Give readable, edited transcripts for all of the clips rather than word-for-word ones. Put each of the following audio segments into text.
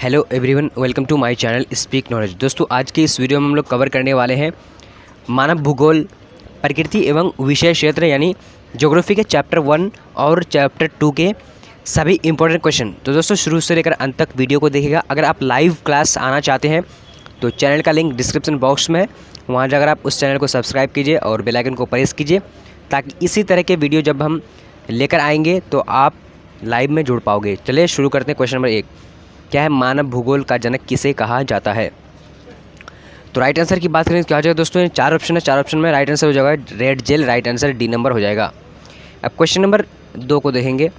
Hello everyone, welcome to my channel speak knowledge. दोस्तों, आज के इस वीडियो में हम लोग कवर करने वाले हैं मानव भूगोल, प्रकृति एवं विषय क्षेत्र यानी ज्योग्राफी के चैप्टर 1 और चैप्टर 2 के सभी इंपॉर्टेंट क्वेश्चन। तो दोस्तों, शुरू से लेकर अंत तक वीडियो को देखिएगा। अगर आप लाइव क्लास आना चाहते हैं तो चैनल का लिंक डिस्क्रिप्शन बॉक्स में है, वहाँ जाकर आप उस चैनल को सब्सक्राइब कीजिए और बेल आइकन को प्रेस कीजिए ताकि इसी तरह के वीडियो जब हम लेकर आएंगे तो आप लाइव में जुड़ पाओगे। चलिए शुरू करते हैं। क्वेश्चन नंबर 1, क्या है मानव भूगोल का जनक किसे कहा जाता है? तो राइट आंसर की बात करें तो क्या हो जाएगा दोस्तों? 4 ऑप्शन है, 4 ऑप्शन में राइट आंसर हो जाएगा red gel. Right answer D number हो जाएगा। अब क्वेश्चन नंबर 2 को देखेंगे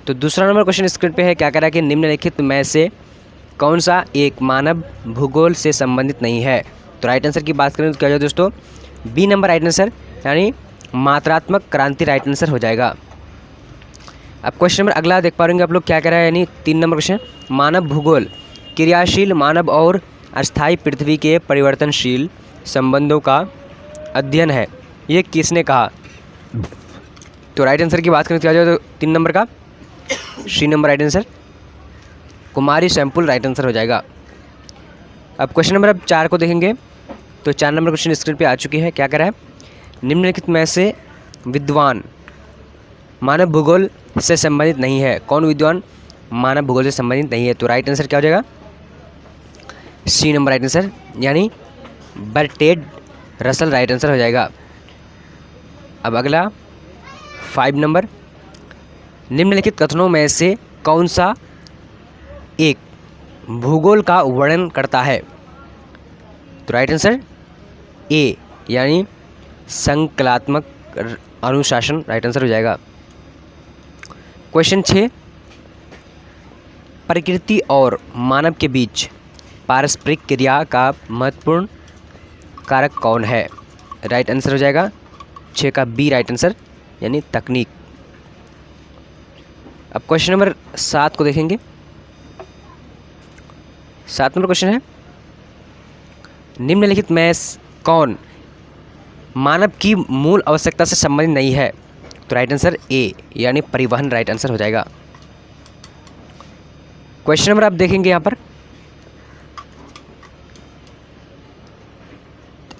तो दूसरा नंबर क्वेश्चन स्क्रीन पे है। क्या कह रहा है कि निम्नलिखित में से कौन सा एक मानव भूगोल से संबंधित नहीं है? तो राइट आंसर की बात करें तो क्या हो जाएगा दोस्तों? बी नंबर राइट आंसर यानी मात्रात्मक क्रांति राइट आंसर हो जाएगा। अब क्वेश्चन नंबर अगला देख पा रहे आप लोग, क्या कह रहा है यानी 3 नंबर क्वेश्चन, मानव भूगोल क्रियाशील मानव और अस्थायी पृथ्वी के परिवर्तनशील संबंधों का अध्ययन है, ये किसने कहा? तो राइट आंसर की बात करें तो क्या जाए तो 3 नंबर का सी नंबर राइट आंसर कुमारी सैंपुल राइट आंसर हो जाएगा। अब क्वेश्चन नंबर 4 को देखेंगे तो 4 नंबर क्वेश्चन स्क्रीन पे आ चुकी है। क्या कह रहा है? निम्नलिखित में से विद्वान मानव भूगोल से संबंधित नहीं है। कौन विद्वान मानव भूगोल से संबंधित नहीं है? तो राइट आंसर क्या हो जाएगा? सी नंबर राइट आंसर यानी बर्टेड रसल राइट आंसर हो जाएगा। अब अगला 5 नंबर, निम्नलिखित कथनों में से कौन सा एक भूगोल का वर्णन करता है? तो राइट आंसर ए यानी संकलात्मक अनुशासन राइट आंसर हो जाएगा। क्वेश्चन 6, प्रकृति और मानव के बीच पारस्परिक क्रिया का महत्वपूर्ण कारक कौन है? राइट आंसर हो जाएगा 6 का बी राइट आंसर यानी तकनीक। अब क्वेश्चन नंबर 7 को देखेंगे। 7 नंबर क्वेश्चन है, निम्नलिखित में कौन मानव की मूल आवश्यकता से संबंधित नहीं है? तो राइट आंसर ए यानी परिवहन राइट आंसर हो जाएगा। क्वेश्चन नंबर आप देखेंगे यहाँ पर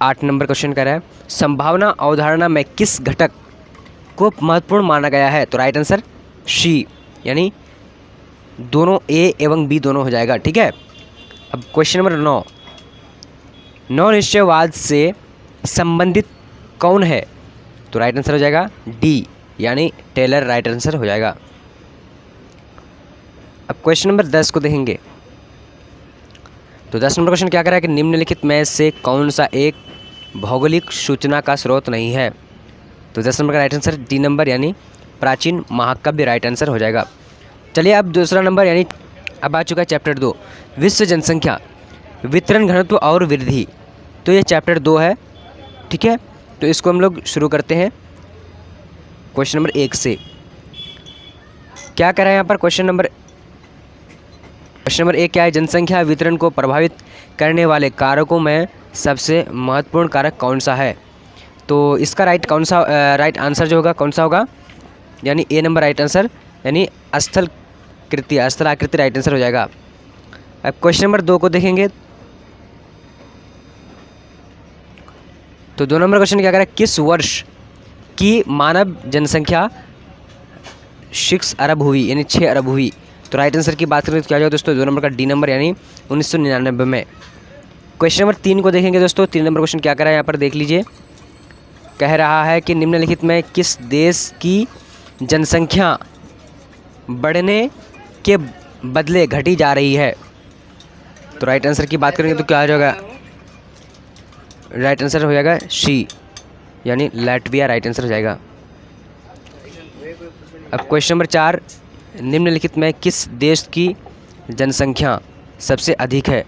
8 नंबर क्वेश्चन कह रहा है, संभावना अवधारणा में किस घटक को महत्वपूर्ण माना गया है? तो राइट आंसर सी यानी दोनों ए एवं बी दोनों हो जाएगा। ठीक है। अब क्वेश्चन नंबर 9, नौ निश्चयवाद से संबंधित कौन है? तो राइट आंसर हो जाएगा डी यानी टेलर राइट आंसर हो जाएगा। अब क्वेश्चन नंबर 10 को देखेंगे तो 10 नंबर क्वेश्चन क्या कह रहा है कि निम्नलिखित में से कौन सा एक भौगोलिक सूचना का स्रोत नहीं है? तो 10 नंबर का राइट आंसर डी नंबर यानी प्राचीन महाकाव्य राइट आंसर हो जाएगा। चलिए अब दूसरा नंबर यानी अब आ चुका है चैप्टर 2, विश्व जनसंख्या वितरण घनत्व और वृद्धि। तो ये चैप्टर 2 है। ठीक है, तो इसको हम लोग शुरू करते हैं क्वेश्चन नंबर 1 से। क्या कह रहा है यहाँ पर? क्वेश्चन नंबर 1 क्या है? जनसंख्या वितरण को प्रभावित करने वाले कारकों में सबसे महत्वपूर्ण कारक कौन सा है? तो इसका राइट आंसर जो होगा कौन सा होगा? यानी ए नंबर राइट आंसर यानी स्थलाकृति राइट आंसर हो जाएगा। अब क्वेश्चन नंबर 2 को देखेंगे तो 2 नंबर क्वेश्चन क्या कह रहा है? किस वर्ष की मानव जनसंख्या 6 अरब हुई यानी 6 अरब हुई? तो राइट आंसर की बात करें तो क्या जाएगा दोस्तों? 2 नंबर का डी नंबर यानी 1999 में। क्वेश्चन नंबर 3 को देखेंगे दोस्तों। 3 नंबर क्वेश्चन क्या कर रहा है यहाँ पर देख लीजिए। कह रहा है कि निम्नलिखित में किस देश की जनसंख्या बढ़ने के बदले घटी जा रही है? तो राइट आंसर की बात करेंगे तो क्या हो जाएगा? राइट आंसर हो जाएगा सी यानी लैटविया राइट आंसर हो जाएगा। अब क्वेश्चन नंबर 4, निम्नलिखित में किस देश की जनसंख्या सबसे अधिक है?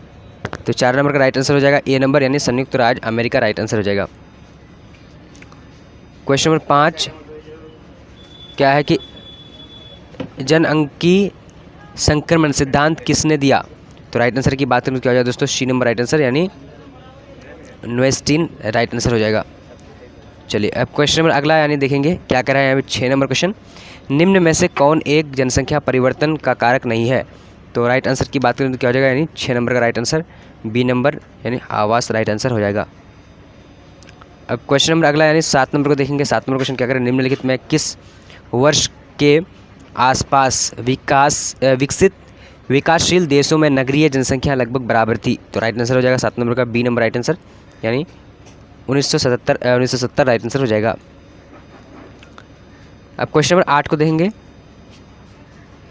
तो 4 नंबर का राइट आंसर हो जाएगा ए नंबर यानी संयुक्त राज्य अमेरिका राइट आंसर हो जाएगा। क्वेश्चन नंबर 5 क्या है कि जनअंकीय संक्रमण सिद्धांत किसने दिया? तो राइट आंसर की बात करें तो क्या हो जाएगा दोस्तों? सी नंबर राइट आंसर यानी नोएस्टीन राइट आंसर हो जाएगा। चलिए अब क्वेश्चन नंबर अगला यानी देखेंगे क्या कह रहा है यहाँ पे 6 नंबर क्वेश्चन, निम्न में से कौन एक जनसंख्या परिवर्तन का कारक नहीं है? तो राइट आंसर की बात करें तो क्या हो जाएगा, यानी 6 नंबर का राइट आंसर बी नंबर यानी आवास राइट आंसर हो जाएगा। अब क्वेश्चन नंबर अगला यानी 7 नंबर को देखेंगे। 7 नंबर क्वेश्चन क्या करें, निम्नलिखित में किस वर्ष के आसपास विकसित विकासशील देशों में नगरीय जनसंख्या लगभग बराबर थी। तो राइट आंसर हो जाएगा 7 नंबर का बी नंबर राइट आंसर यानी 1970 राइट आंसर हो जाएगा। अब क्वेश्चन नंबर 8 को देखेंगे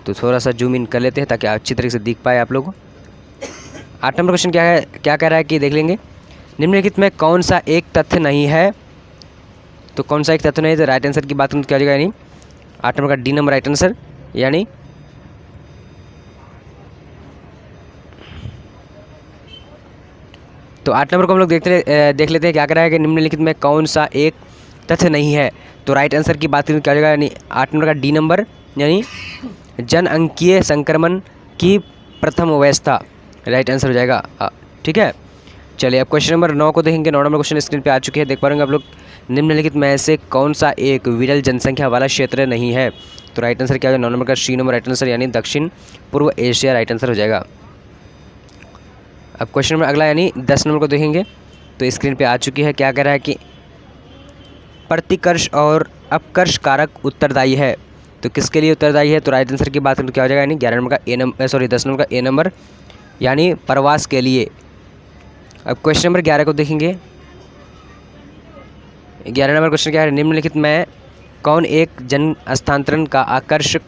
तो थोड़ा सा जूम इन कर लेते हैं ताकि अच्छी तरीके से दिख पाए आप लोगों को। 8 नंबर क्वेश्चन क्या है, क्या कह रहा है कि देख लेंगे, निम्नलिखित में कौन सा एक तथ्य नहीं है। तो कौन सा एक तथ्य नहीं है, तो राइट आंसर की बात करें तो क्या हो जाएगा, यानी 8 नंबर का डी नंबर राइट आंसर यानी तो 8 नंबर को हम लोग देख लेते हैं क्या कह रहा है कि निम्नलिखित में कौन सा एक तथ्य नहीं है। तो राइट आंसर की बात करें तो क्या हो जाएगा, यानी 8 नंबर का डी नंबर यानी जनअंकीय संक्रमण की प्रथम अवस्था राइट आंसर हो जाएगा। ठीक है, चलिए अब क्वेश्चन नंबर 9 को देखेंगे। 9 नंबर क्वेश्चन स्क्रीन पे आ चुके हैं, देख पा रहे होंगे आप लोग। निम्नलिखित में से कौन सा एक विरल जनसंख्या वाला क्षेत्र नहीं है। तो राइट आंसर क्या हो जाएगा, 9 नंबर का सी नंबर राइट आंसर यानी दक्षिण पूर्व एशिया राइट आंसर हो जाएगा। अब क्वेश्चन नंबर अगला यानी 10 नंबर को देखेंगे तो स्क्रीन पे आ चुकी है, क्या कह रहा है कि प्रतिकर्ष और अपकर्ष कारक उत्तरदायी है। तो किसके लिए उत्तरदायी है। तो राइट आंसर की बात करें तो क्या हो जाएगा, यानी 11 नंबर का ए नंबर 10 नंबर का ए नंबर यानी प्रवास के लिए। अब क्वेश्चन नंबर 11 को देखेंगे। 11 नंबर क्वेश्चन क्या है, निम्नलिखित में कौन एक जन स्थानांतरण का आकर्षक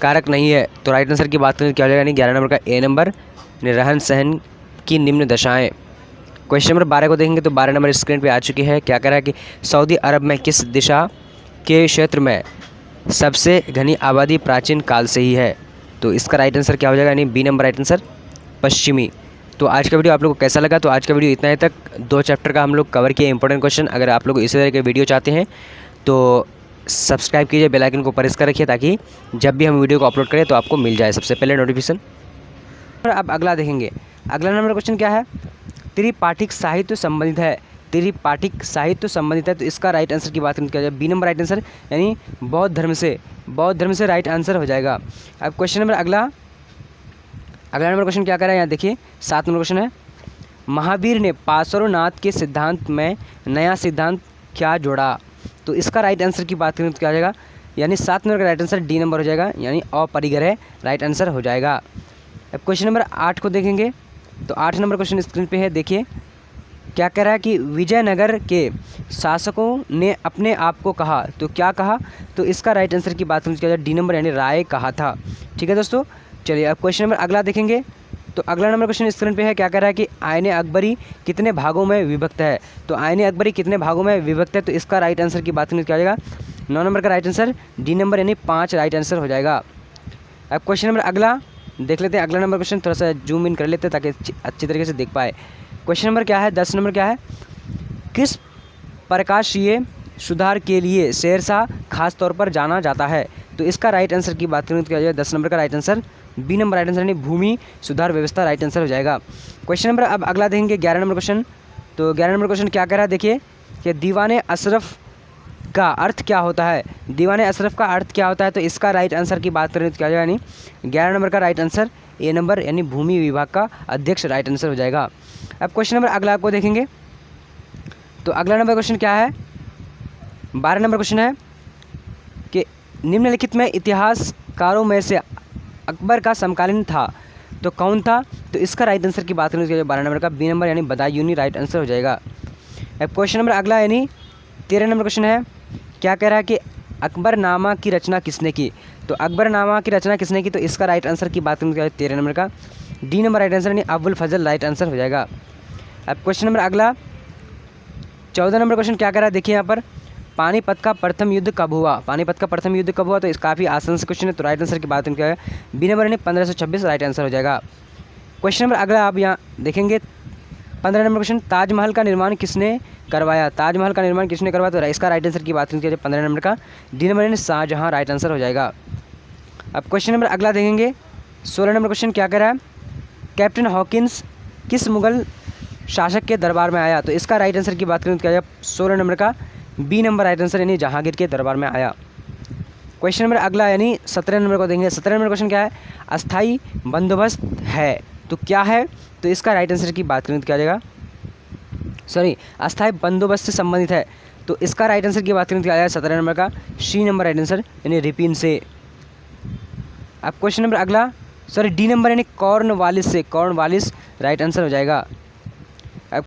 कारक नहीं है। तो राइट आंसर की बात करें तो क्या हो जाएगा, यानी 11 नंबर का ए नंबर रहन सहन की निम्न दशाएं। क्वेश्चन नंबर 12 को देखेंगे तो 12 नंबर स्क्रीन पे आ चुकी है, क्या कह रहा है कि सऊदी अरब में किस दिशा के क्षेत्र में सबसे घनी आबादी प्राचीन काल से ही है। तो इसका राइट आंसर क्या हो जाएगा, यानी बी नंबर राइट आंसर पश्चिमी। तो आज का वीडियो आप लोगों को कैसा लगा। तो आज का वीडियो इतना ही तक, 2 चैप्टर का हम लोग कवर किए इंपॉर्टेंट क्वेश्चन। अगर आप लोग इसी तरह के वीडियो चाहते हैं तो सब्सक्राइब कीजिए, बेल आइकन को प्रेस कर रखिए ताकि जब भी हम वीडियो को अपलोड करें तो आपको मिल जाए सबसे पहले नोटिफिकेशन। अब अगला देखेंगे। अगला नंबर क्वेश्चन क्या है, त्रिपाठिक साहित्य संबंधित है। त्रिपाठिक साहित्य संबंधित है, तो इसका राइट आंसर की बात करें क्या जाए, बी नंबर राइट आंसर यानी बौद्ध धर्म से राइट आंसर हो जाएगा। अब क्वेश्चन नंबर अगला नंबर क्वेश्चन क्या कर रहा है, यहाँ देखिए 7 नंबर क्वेश्चन है, महावीर ने पार्श्वनाथ के सिद्धांत में नया सिद्धांत क्या जोड़ा। तो इसका राइट आंसर की बात करें तो क्या हो जाएगा, यानी 7 नंबर का राइट आंसर डी नंबर हो जाएगा यानी अपरिग्रह राइट आंसर हो जाएगा। अब क्वेश्चन नंबर 8 को देखेंगे तो 8 नंबर क्वेश्चन स्क्रीन पे है, देखिए क्या कह रहा है कि विजयनगर के शासकों ने अपने आप को कहा। तो क्या कहा, तो इसका राइट आंसर की बात किया जाए डी नंबर यानी राय कहा था। ठीक है दोस्तों, चलिए अब क्वेश्चन नंबर अगला देखेंगे। तो अगला नंबर क्वेश्चन स्क्रीन पे है, क्या कह रहा है कि आईने अकबरी कितने भागों में विभक्त है। तो आईने अकबरी कितने भागों में विभक्त है, तो इसका राइट आंसर की बात क्या जाएगा, 9 नंबर का राइट आंसर डी नंबर यानी 5 राइट आंसर हो जाएगा। अब क्वेश्चन नंबर अगला देख लेते हैं। अगला नंबर क्वेश्चन थोड़ा सा जूम इन कर लेते हैं ताकि अच्छी तरीके से देख पाए। क्वेश्चन नंबर क्या है, 10 नंबर क्या है, किस प्रकाशीय सुधार के लिए शेरशाह खास तौर पर जाना जाता है। तो इसका राइट आंसर की बात करें तो क्या जाए, 10 नंबर का right answer B number right answer यानी भूमि सुधार व्यवस्था राइट आंसर हो जाएगा। क्वेश्चन नंबर अब अगला देखेंगे 11 नंबर क्वेश्चन। तो 11 नंबर क्वेश्चन क्या कह रहा है, देखिए कि दीवाने अशरफ का अर्थ क्या होता है। दीवाने अशरफ का अर्थ क्या होता है, तो इसका राइट आंसर की बात करें तो क्या जाएगा, यानी 11 नंबर का राइट आंसर ए नंबर यानी भूमि विभाग का अध्यक्ष राइट आंसर हो जाएगा। अब क्वेश्चन नंबर अगला को देखेंगे। तो अगला नंबर क्वेश्चन क्या है, 12 नंबर क्वेश्चन है कि निम्नलिखित में इतिहासकारों में से अकबर का समकालीन था तो कौन था। तो इसका राइट आंसर की बात करें तो 12 नंबर का बी नंबर यानी बदायूनी राइट आंसर हो जाएगा। अब क्वेश्चन नंबर अगला यानी 13 नंबर क्वेश्चन है, क्या कह रहा है कि अकबरनामा की रचना किसने की। तो अकबरनामा की रचना किसने की, तो इसका राइट आंसर की बात करें तो 13 नंबर का डी नंबर राइट आंसर यानी अबुल फजल राइट आंसर हो जाएगा। अब क्वेश्चन नंबर अगला 14 नंबर क्वेश्चन क्या कह रहा है, देखिए यहाँ पर पानीपत का प्रथम युद्ध कब हुआ। पानीपत का प्रथम युद्ध कब हुआ, तो इस काफ़ी आसान से क्वेश्चन है। तो राइट आंसर की बात क्या है, बी नंबर यानी 1526 राइट आंसर हो जाएगा। क्वेश्चन नंबर अगला आप यहाँ देखेंगे 15 नंबर क्वेश्चन, ताजमहल का निर्माण किसने करवाया। ताजमहल का निर्माण किसने करवाया, तो इसका राइट आंसर की बात करें 15 नंबर का डी नंबर यानी शाहजहाँ राइट आंसर हो जाएगा। अब क्वेश्चन नंबर अगला देखेंगे 16 नंबर क्वेश्चन क्या कह रहा है, कैप्टन हॉकिंस किस मुगल शासक के दरबार में आया। तो इसका राइट आंसर की बात करें तो क्या जाए 16 नंबर का बी नंबर राइट आंसर यानी जहांगीर के दरबार में आया। क्वेश्चन नंबर अगला यानी 17 नंबर को देंगे। 17 नंबर क्वेश्चन क्या है, अस्थाई बंदोबस्त है तो क्या है, तो इसका राइट आंसर की बात करें तो क्या आ जाएगा, सॉरी अस्थाई बंदोबस्त से संबंधित है तो इसका राइट आंसर की बात करें तो क्या आ जाएगा 17 नंबर का सी नंबर राइट आंसर यानी रिपिन से। अब क्वेश्चन नंबर अगला, सॉरी डी नंबर यानी कॉर्नवालिस से, कॉर्नवालिस राइट आंसर हो जाएगा।